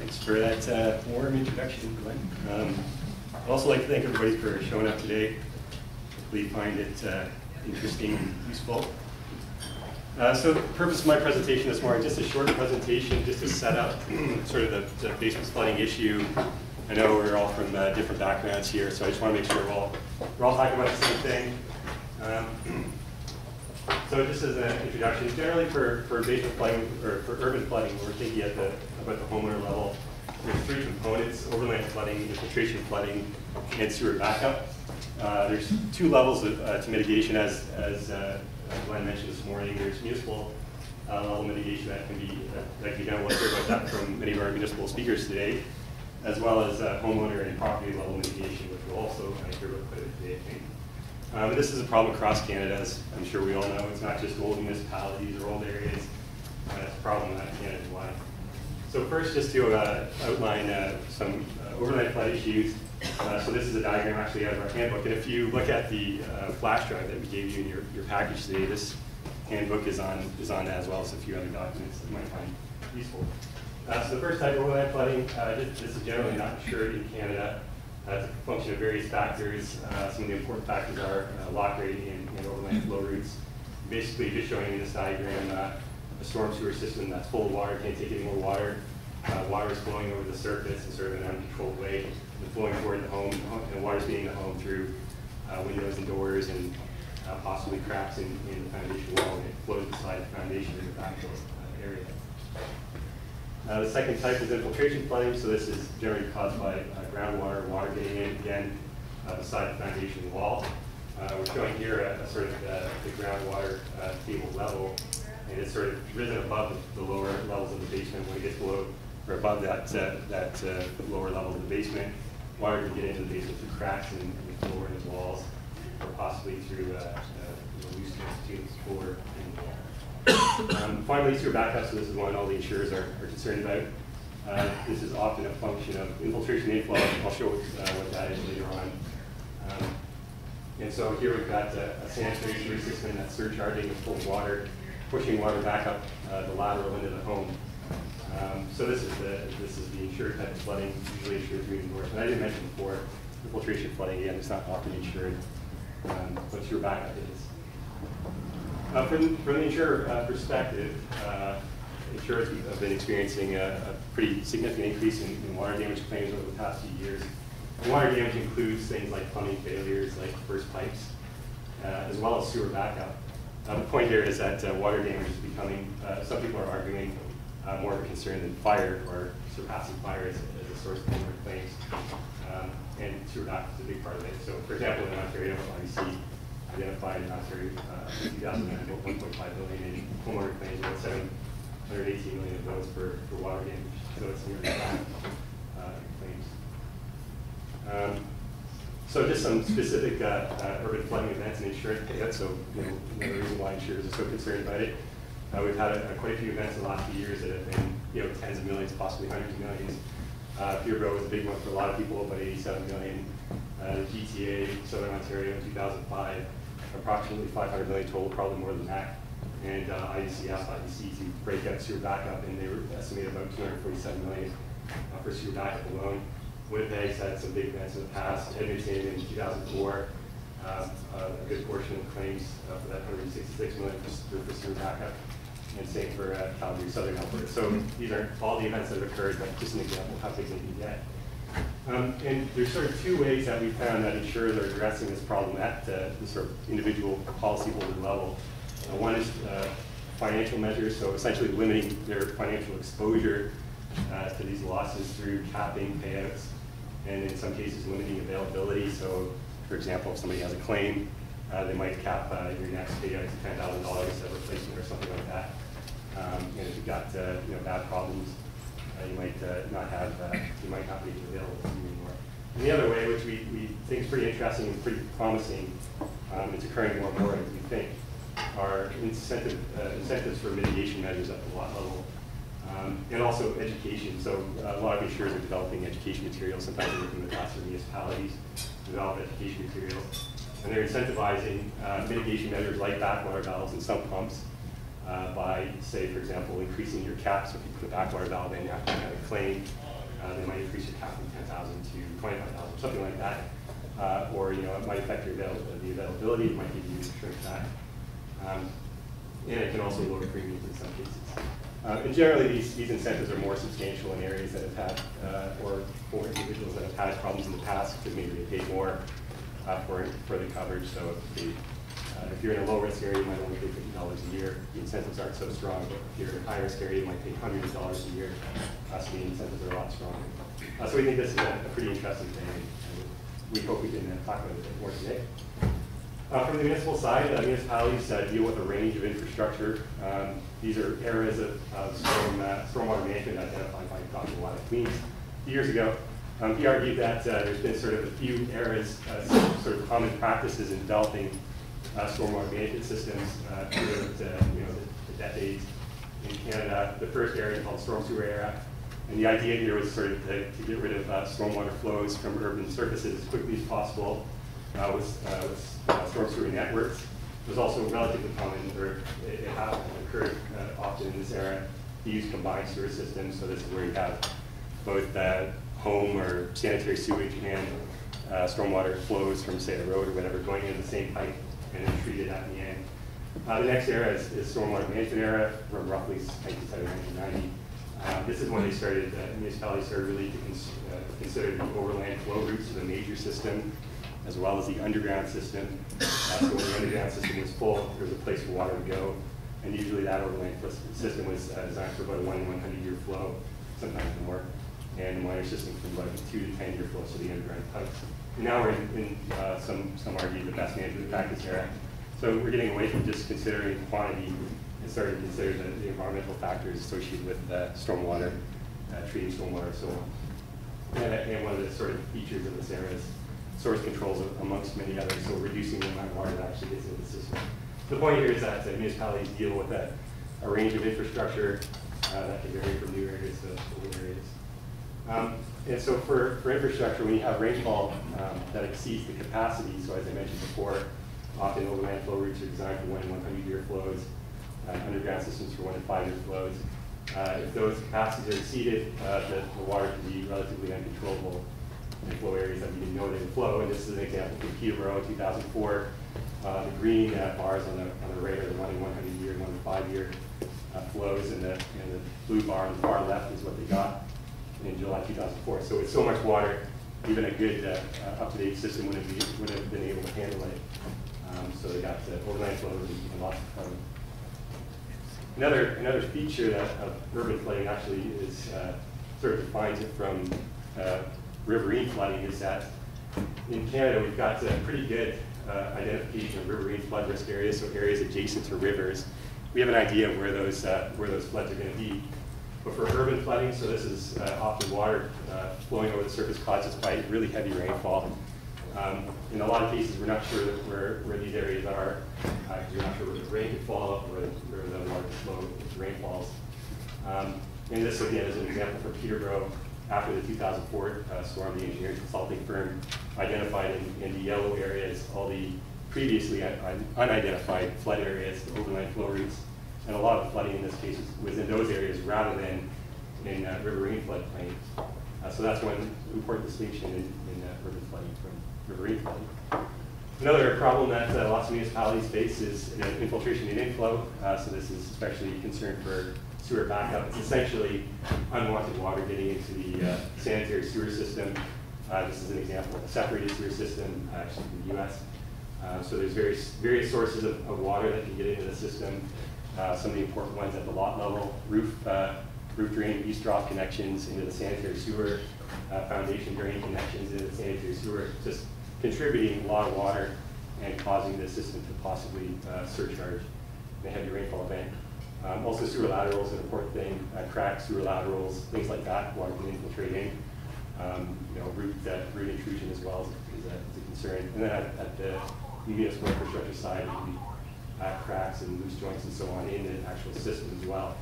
Thanks for that warm introduction, Glenn. I'd also like to thank everybody for showing up today. Hopefully you find it interesting and useful. So the purpose of my presentation this morning, just a short presentation just to set up sort of the basement flooding issue. I know we're all from different backgrounds here, so I just want to make sure we're all talking about the same thing. So just as an introduction, generally for basement flooding, or for urban flooding, we're thinking about the homeowner level. There's three components: overland flooding, infiltration flooding, and sewer backup. There's two levels to mitigation, as Glenn mentioned this morning. There's municipal level mitigation that can be done. We'll hear about that from many of our municipal speakers today, as well as homeowner and property level mitigation, which we'll also hear about quite a bit today, I think. This is a problem across Canada, as I'm sure we all know. It's not just old municipalities or old areas. It's a problem Canada-wide. So first, just to outline some overnight flood issues. So this is a diagram actually out of our handbook. And if you look at the flash drive that we gave you in your package today, this handbook is on that, as well as a few other documents that you might find useful. So the first type of overnight flooding, this is generally not insured in Canada. It's a function of various factors. Some of the important factors are lock rating and overland flow routes. Basically, just showing in this diagram a storm sewer system that's full of water, can't take any more water. Water is flowing over the surface in sort of an uncontrolled way, and flowing toward the home, and water is being the home through windows and doors and possibly cracks in the foundation wall, and it flows beside the foundation in the backfill area. The second type is infiltration flooding. So this is generally caused by groundwater, water getting in, again, beside the foundation wall. We're showing here a sort of the groundwater table level, and it's sort of risen above the lower levels of the basement. When it gets below or above that lower level of the basement, water can get into the basement through cracks in the floor and the walls, or possibly through loose between the floor and the wall. Finally, sewer backup. So this is one all the insurers are concerned about. This is often a function of infiltration inflow. I'll show what that is later on. And so here we've got a sanitary sewer system that's surcharging with full water, pushing water back up the lateral into the home. So this is the insured type of flooding, usually insured through endorsement. I didn't mention before, infiltration flooding, again, it's not often insured, but sewer backup is. From the insurer perspective, insurers have been experiencing a pretty significant increase in water damage claims over the past few years. And water damage includes things like plumbing failures, like burst pipes, as well as sewer backup. The point here is that water damage is becoming, some people are arguing, more of a concern than fire, or surpassing fire as a source of homeowner claims. And sewer backup is a big part of it. So, for example, in Ontario, IBC identified in Ontario 2009 about 1.5 billion in homeowner claims, about 718 million of those for water damage. So it's nearly half claims. So just some specific urban flooding events and insurance payouts. So another reason why insurers are so concerned about it. We've had quite a few events in the last few years that have been tens of millions, possibly hundreds of millions. Peterborough was a big one for a lot of people, about 87 million. The GTA, Southern Ontario in 2005, approximately 500 million total, probably more than that. And ICLR asked IBC to break out sewer backup, and they were estimated about 247 million for sewer backup alone. Winnipeg's had some big events in the past. Edmonton in 2004, a good portion of claims for that 166 million for sewer backup. And same for Calgary, Southern Alberta. So these aren't all the events that have occurred, but just an example of how big they can get. And there's sort of two ways that we found that insurers are addressing this problem at the sort of individual policyholder level. One is financial measures, so essentially limiting their financial exposure to these losses through capping payouts, and in some cases limiting availability. So, for example, if somebody has a claim, they might cap your next payout to $10,000 as a replacement or something like that. And if you've got bad problems, you might not be available to you anymore. And the other way, which we think is pretty interesting and pretty promising, it's occurring more and more than we think, are incentives for mitigation measures at the lot level, and also education. So a lot of insurers are developing education materials. Sometimes they're working with lots of municipalities to develop education materials, and they're incentivizing mitigation measures like backwater valves and sump pumps by, say, for example, increasing your cap. So if you put a backwater valve in, you have to have a claim. they might increase your cap from 10,000 to 25,000, something like that. Or it might affect your the availability. It might give you shrink back. And it can also lower premiums in some cases. And generally, these incentives are more substantial in areas that have had, or for individuals that have had problems in the past, because maybe they paid more for the coverage. So if you're in a low-risk area, you might only pay $50 a year. The incentives aren't so strong. But if you're in a high-risk area, you might pay hundreds of dollars a year. So the incentives are a lot stronger. So we think this is a pretty interesting thing. And we hope we can talk about it a bit more today. From the municipal side, municipalities deal with a range of infrastructure. These are areas of stormwater management identified by Dr. Watt Queens years ago. He argued that there's been sort of a few areas, sort of common practices in developing stormwater management systems throughout the decades in Canada. The first area called storm sewer era. And the idea here was sort of to get rid of stormwater flows from urban surfaces as quickly as possible with storm sewer networks. It was also relatively common, or it occurred often in this era, to use combined sewer systems. So this is where you have both home or sanitary sewage and stormwater flows from, say, a road or whatever, going into the same pipe and then treated at the end. The next era is stormwater management era, from roughly 1970 to 1990. This is when they started, municipalities started really to consider the overland flow routes of the major system, as well as the underground system. So when the underground system was full, there was a place for water to go. And usually that overland system was designed for about a 1 in 100 year flow, sometimes more. And the minor system for about a 2 to 10 year flow, so the underground pipes. And now we're in some argue the best management practice era. So we're getting away from just considering quantity and starting to consider the environmental factors associated with stormwater, treating stormwater, and so on. And one of the sort of features of this era is source controls amongst many others, so reducing the amount of water that actually gets into the system. The point here is that municipalities deal with a range of infrastructure that can vary from new areas to old areas. And so for infrastructure, when you have rainfall that exceeds the capacity, so as I mentioned before, often overland flow routes are designed for 1 in 100 year flows, underground systems for 1 in 5 year flows. If those capacities are exceeded, the water can be relatively uncontrollable in flow areas that we didn't know they would flow. And this is an example from Peterborough in 2004. The green bars on the right are the 1 in 100 year and 1 in 5 year flows, and the blue bar on the far left is what they got in July 2004. So with so much water, even a good up-to-date system wouldn't have been able to handle it. So they got overland flows and lots of flooding. Another feature of urban flooding actually is sort of defines it from riverine flooding is that in Canada we've got pretty good identification of riverine flood risk areas, so areas adjacent to rivers. We have an idea of where those floods are going to be. But for urban flooding, so this is often water flowing over the surface caused by really heavy rainfall. In a lot of cases, we're not sure where these areas are. We're not sure where the rain could fall, or where the water could flow with rainfalls. And this, again, is an example for Peterborough. After the 2004 storm, the engineering consulting firm identified in the yellow areas all the previously unidentified flood areas, the overland flow routes. And a lot of the flooding in this case was in those areas rather than in riverine floodplains. So that's one important distinction in urban flooding from riverine flooding. Another problem that lots of municipalities face is infiltration and inflow. So this is especially a concern for sewer backup. It's essentially unwanted water getting into the sanitary sewer system. This is an example of a separated sewer system, actually in the US. So there's various sources of water that can get into the system. Some of the important ones at the lot level, roof drain, eavesdrop connections into the sanitary sewer, foundation drain connections into the sanitary sewer, just contributing a lot of water and causing the system to possibly surcharge in a heavy rainfall event. Also sewer laterals, an important thing, cracks, sewer laterals, things like that, water can infiltrate in. Root intrusion as well is a concern. And then at the municipal infrastructure side, it can be cracks and loose joints and so on in the actual system as well.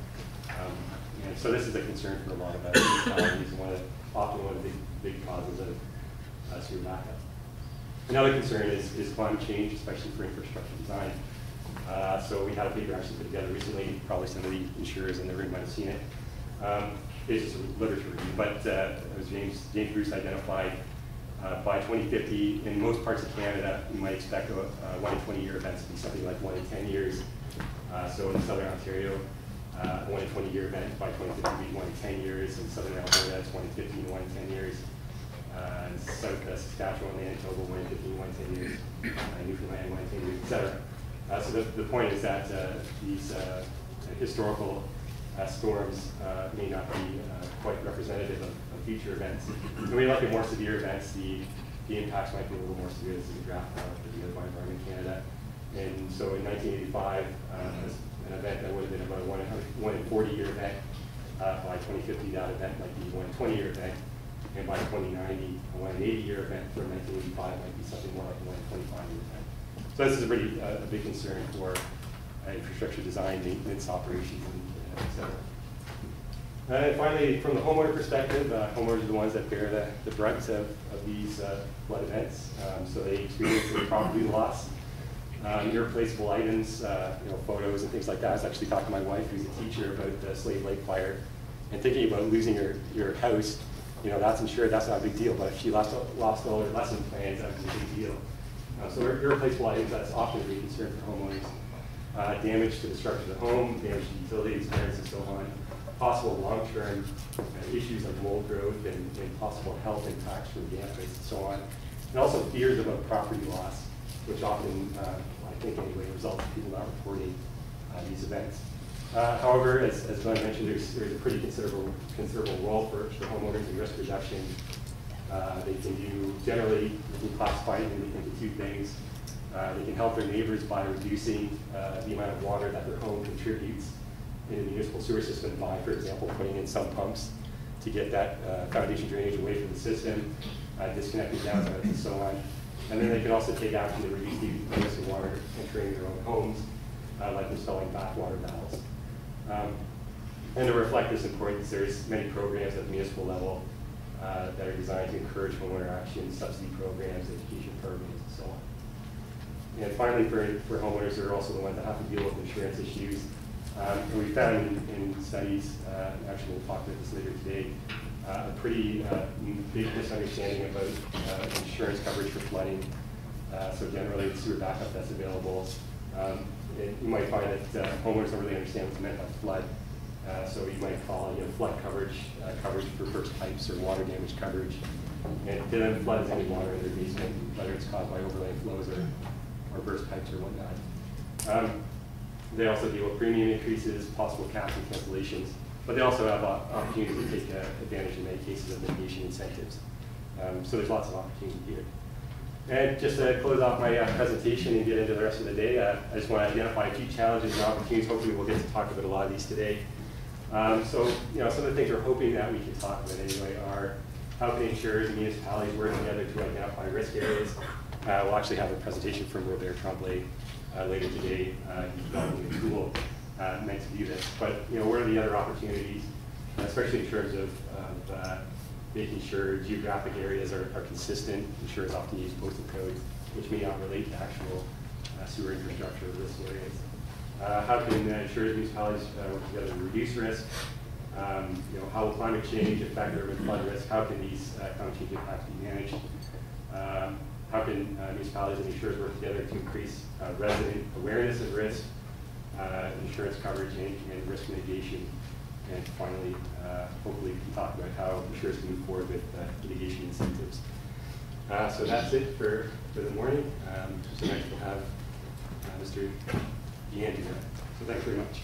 And so this is a concern for a lot of municipalities, and often one of the big causes of sewer backup. Another concern is climate change, especially for infrastructure design. So we had a paper actually put together recently, probably some of the insurers in the room might have seen it. it's just a literature review, but as James Bruce identified, by 2050, in most parts of Canada, you might expect a 1 in 20 year events to be something like 1 in 10 years. So in Southern Ontario, 1 in 20 year event by 2050 will be 1 in 10 years. In Southern Alberta, it's 1 in 15, 1 in 10 years. In South Saskatchewan, Manitoba, 1 in 15, 1 in 10 years. Newfoundland, 1 in 10 years, etc. So the point is that these historical storms may not be quite representative of future events. When we look at more severe events, the impacts might be a little more severe. This is a graph for the Otherwise Environment Canada. And so in 1985, an event that would have been about a 1 in 40 year event, by 2050 that event might be a 1 in 20 year event. And by 2090, a 1 in 80 year event for 1985 might be something more like a 1 in 25 year event. So this is a pretty a big concern for infrastructure design, maintenance, operations, and et cetera. And finally, from the homeowner perspective, homeowners are the ones that bear the brunt of these flood events. So they experience the property loss, irreplaceable items, photos and things like that. I was actually talking to my wife, who's a teacher, about the Slave Lake fire, and thinking about losing your house. That's insured, that's not a big deal, but if she lost all her lesson plans, that was a big deal. So irreplaceable items, that's often a big concern for homeowners. Damage to the structure of the home, damage to utilities, repairs, and so on. Possible long-term issues like mold growth and possible health impacts from damp rates and so on. And also fears about property loss, which often, I think anyway, results in people not reporting these events. However, as Glenn mentioned, there's a pretty considerable role for homeowners in risk reduction. They can do, generally, they can classify it into two things. They can help their neighbors by reducing the amount of water that their home contributes in the municipal sewer system by, for example, putting in some pumps to get that foundation drainage away from the system, disconnecting downspouts and so on. And then they can also take action to reduce the risk of water entering their own homes, like installing backwater valves. And to reflect this importance, there's many programs at the municipal level that are designed to encourage homeowner action, subsidy programs, education programs, and so on. And finally, for homeowners, they're also the ones that have to deal with insurance issues. And we found in studies, actually we'll talk about this later today, a pretty big misunderstanding about insurance coverage for flooding. So generally, the sewer backup that's available. You might find that homeowners don't really understand what's meant by flood. So you might call flood coverage, coverage for burst pipes or water damage coverage. And to them, flood is any water in their basement, whether it's caused by overlaying flows or burst pipes or whatnot. They also deal with premium increases, possible caps and cancellations, but they also have opportunities to take advantage in many cases of mitigation incentives. So there's lots of opportunity here. And just to close off my presentation and get into the rest of the day, I just want to identify a few challenges and opportunities. Hopefully we'll get to talk about a lot of these today. So some of the things we're hoping that we can talk about anyway are how can insurers and municipalities work together to identify risk areas. We'll actually have a presentation from Robert Tremblay later today. He's developing a tool meant to do this. But what are the other opportunities, especially in terms of making sure geographic areas are consistent? Insurers often use postal codes, which may not relate to actual sewer infrastructure or risk areas. How can insurers and municipalities work together to reduce risk? How will climate change affect urban flood risk? How can these climate change impacts be managed? How can municipalities and insurers work together to increase resident awareness of risk, insurance coverage, and risk mitigation? And finally, hopefully we can talk about how insurers can move forward with mitigation incentives. So that's it for the morning. So next we'll have Mr. Dean do that. So thanks very much.